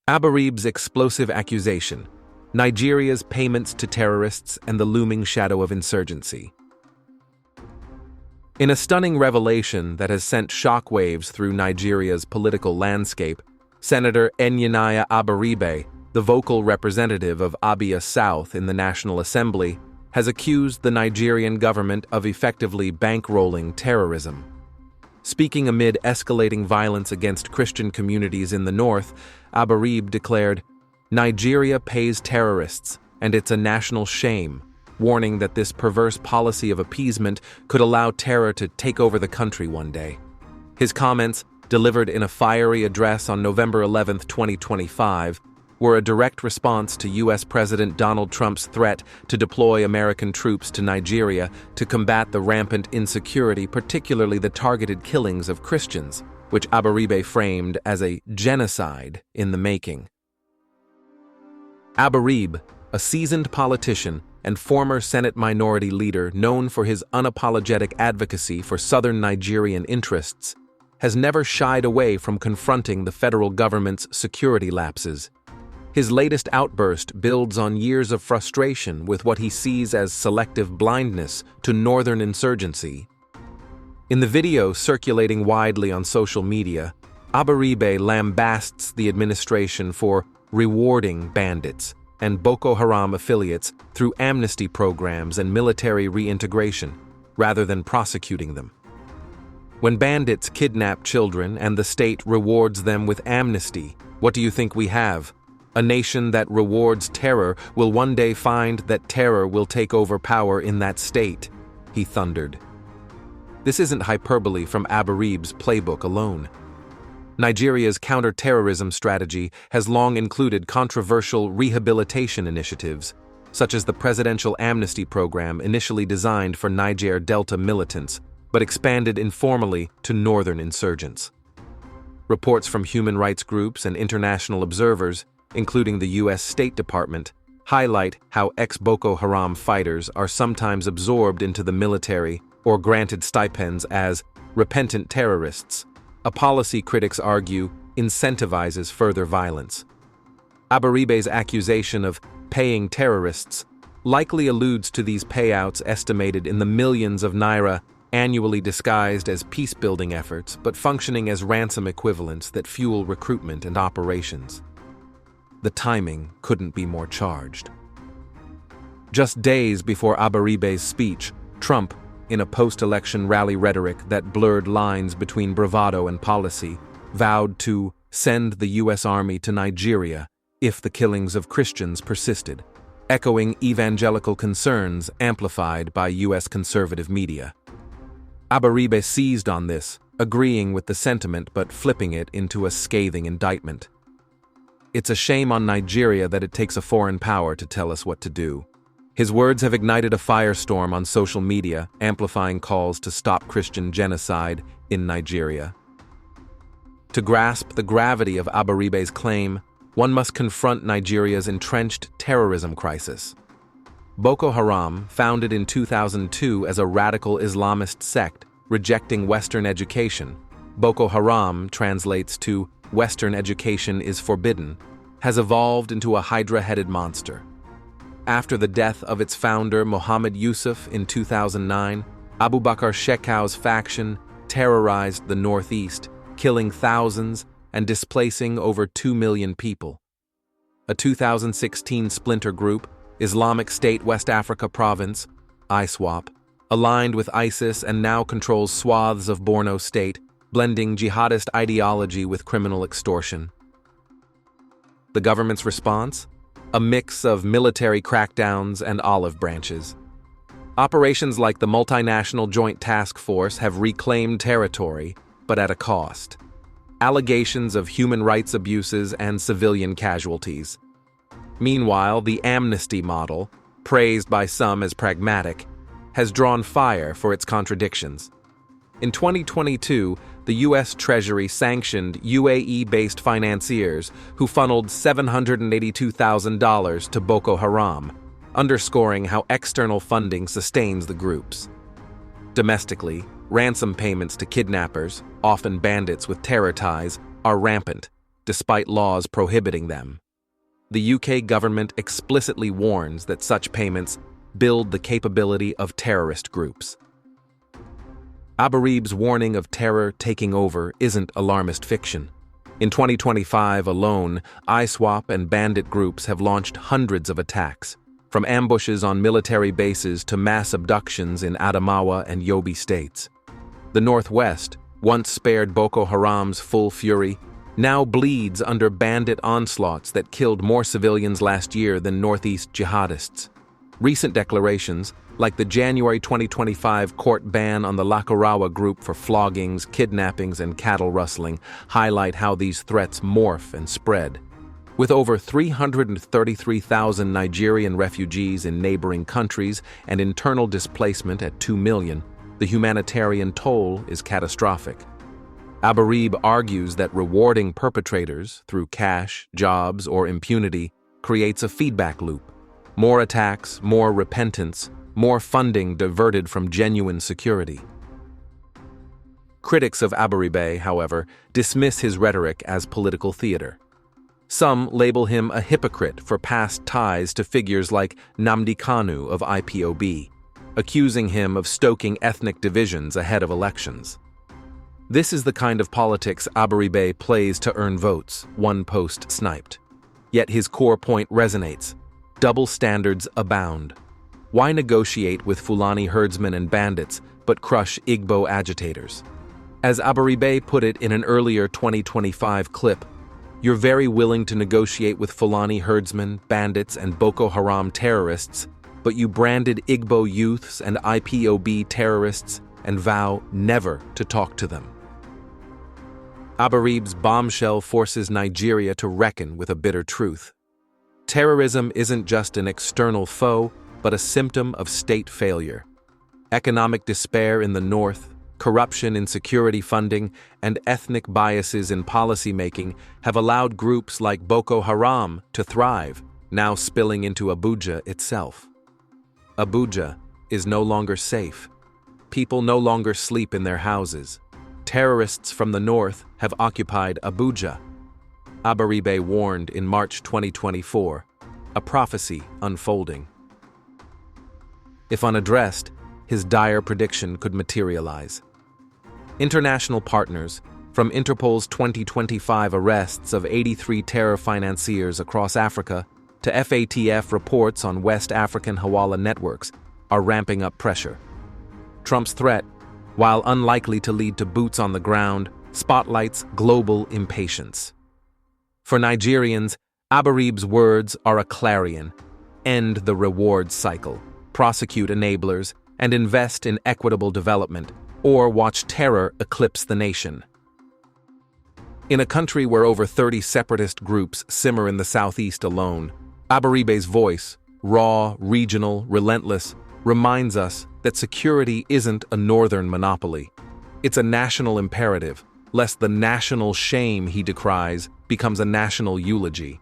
Abaribe's explosive accusation, Nigeria's payments to terrorists and the looming shadow of insurgency. In a stunning revelation that has sent shockwaves through Nigeria's political landscape, Senator Enyinnaya Abaribe, the vocal representative of Abia South in the National Assembly, has accused the Nigerian government of effectively bankrolling terrorism. Speaking amid escalating violence against Christian communities in the north, Abaribe declared, "Nigeria pays terrorists, and it's a national shame," warning that this perverse policy of appeasement could allow terror to take over the country one day. His comments, delivered in a fiery address on November 11, 2025, were a direct response to U.S. President Donald Trump's threat to deploy American troops to Nigeria to combat the rampant insecurity, particularly the targeted killings of Christians, which Abaribe framed as a genocide in the making. Abaribe, a seasoned politician and former Senate Minority Leader known for his unapologetic advocacy for southern Nigerian interests, has never shied away from confronting the federal government's security lapses. His latest outburst builds on years of frustration with what he sees as selective blindness to northern insurgency. In the video circulating widely on social media, Abaribe lambasts the administration for rewarding bandits and Boko Haram affiliates through amnesty programs and military reintegration, rather than prosecuting them. When bandits kidnap children and the state rewards them with amnesty, what do you think we have? A nation that rewards terror will one day find that terror will take over power in that state, he thundered. This isn't hyperbole from Abaribe's playbook alone. Nigeria's counter-terrorism strategy has long included controversial rehabilitation initiatives, such as the presidential amnesty program initially designed for Niger Delta militants, but expanded informally to northern insurgents. Reports from human rights groups and international observers, including the U.S. State Department, highlight how ex-Boko Haram fighters are sometimes absorbed into the military or granted stipends as repentant terrorists. A policy critics argue incentivizes further violence. Abaribe's accusation of paying terrorists likely alludes to these payouts estimated in the millions of naira, annually disguised as peace-building efforts but functioning as ransom equivalents that fuel recruitment and operations. The timing couldn't be more charged. Just days before Abaribe's speech, Trump, in a post-election rally rhetoric that blurred lines between bravado and policy, vowed to send the U.S. Army to Nigeria if the killings of Christians persisted, echoing evangelical concerns amplified by U.S. conservative media. Abaribe seized on this, agreeing with the sentiment but flipping it into a scathing indictment. "It's a shame on Nigeria that it takes a foreign power to tell us what to do." His words have ignited a firestorm on social media, amplifying calls to stop Christian genocide in Nigeria. To grasp the gravity of Abaribe's claim, one must confront Nigeria's entrenched terrorism crisis. Boko Haram, founded in 2002 as a radical Islamist sect rejecting Western education, Boko Haram translates to "Western education is forbidden," has evolved into a hydra-headed monster. After the death of its founder Mohammed Yusuf in 2009, Abu Bakr Shekau's faction terrorized the northeast, killing thousands and displacing over 2 million people. A 2016 splinter group, Islamic State West Africa Province, ISWAP, aligned with ISIS and now controls swaths of Borno State, blending jihadist ideology with criminal extortion. The government's response? A mix of military crackdowns and olive branches. Operations like the Multinational Joint Task Force have reclaimed territory, but at a cost. Allegations of human rights abuses and civilian casualties. Meanwhile, the amnesty model, praised by some as pragmatic, has drawn fire for its contradictions. In 2022, the U.S. Treasury sanctioned UAE-based financiers who funneled $782,000 to Boko Haram, underscoring how external funding sustains the groups. Domestically, ransom payments to kidnappers, often bandits with terror ties, are rampant, despite laws prohibiting them. The UK government explicitly warns that such payments build the capability of terrorist groups. Abaribe's warning of terror taking over isn't alarmist fiction. In 2025 alone, ISWAP and bandit groups have launched hundreds of attacks, from ambushes on military bases to mass abductions in Adamawa and Yobe states. The Northwest, once spared Boko Haram's full fury, now bleeds under bandit onslaughts that killed more civilians last year than Northeast jihadists. Recent declarations, like the January 2025 court ban on the Lakurawa group for floggings, kidnappings, and cattle rustling, highlight how these threats morph and spread. With over 333,000 Nigerian refugees in neighboring countries and internal displacement at 2 million, the humanitarian toll is catastrophic. Abaribe argues that rewarding perpetrators through cash, jobs, or impunity creates a feedback loop. More attacks, more repentance, more funding diverted from genuine security. Critics of Abaribe, however, dismiss his rhetoric as political theater. Some label him a hypocrite for past ties to figures like Nnamdi Kanu of IPOB, accusing him of stoking ethnic divisions ahead of elections. This is the kind of politics Abaribe plays to earn votes, one post sniped. Yet his core point resonates. Double standards abound. Why negotiate with Fulani herdsmen and bandits, but crush Igbo agitators? As Abaribe put it in an earlier 2025 clip, "You're very willing to negotiate with Fulani herdsmen, bandits, and Boko Haram terrorists, but you branded Igbo youths and IPOB terrorists and vow never to talk to them." Abaribe's bombshell forces Nigeria to reckon with a bitter truth. Terrorism isn't just an external foe, but a symptom of state failure. Economic despair in the north, corruption in security funding, and ethnic biases in policymaking have allowed groups like Boko Haram to thrive, now spilling into Abuja itself. Abuja is no longer safe. People no longer sleep in their houses. Terrorists from the north have occupied Abuja. Abaribe warned in March 2024, a prophecy unfolding. If unaddressed, his dire prediction could materialize. International partners, from Interpol's 2025 arrests of 83 terror financiers across Africa to FATF reports on West African Hawala networks, are ramping up pressure. Trump's threat, while unlikely to lead to boots on the ground, spotlights global impatience. For Nigerians, Abaribe's words are a clarion: end the reward cycle, prosecute enablers, and invest in equitable development, or watch terror eclipse the nation. In a country where over 30 separatist groups simmer in the southeast alone, Abaribe's voice, raw, regional, relentless, reminds us that security isn't a northern monopoly. It's a national imperative, lest the national shame he decries becomes a national eulogy.